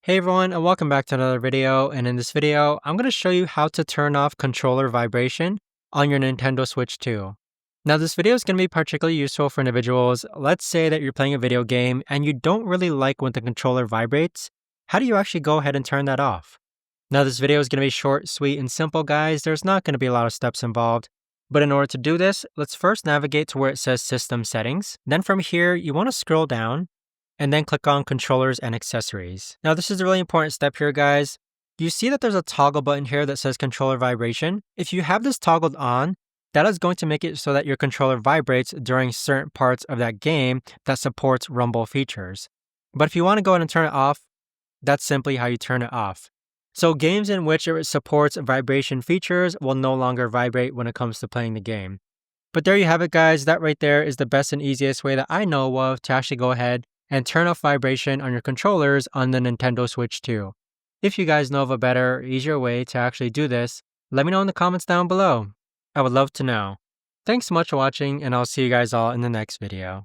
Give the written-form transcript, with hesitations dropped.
Hey everyone, and welcome back to another video. And in this video, I'm going to show you how to turn off controller vibration on your Nintendo Switch 2. Now, this video is going to be particularly useful for individuals. Let's say that you're playing a video game and you don't really like when the controller vibrates. How do you actually go ahead and turn that off? Now, this video is going to be short, sweet, and simple, guys. There's not going to be a lot of steps involved. But in order to do this, let's first navigate to where it says System Settings. Then from here, you want to scroll down and then click on Controllers and Accessories. Now, this is a really important step here, guys. You see that there's a toggle button here that says Controller Vibration. If you have this toggled on, that is going to make it so that your controller vibrates during certain parts of that game that supports rumble features. But if you want to go ahead and turn it off, that's simply how you turn it off. So games in which it supports vibration features will no longer vibrate when it comes to playing the game. But there you have it, guys. That right there is the best and easiest way that I know of to actually go ahead and turn off vibration on your controllers on the Nintendo Switch 2. If you guys know of a better, easier way to actually do this, let me know in the comments down below. I would love to know. Thanks so much for watching, and I'll see you guys all in the next video.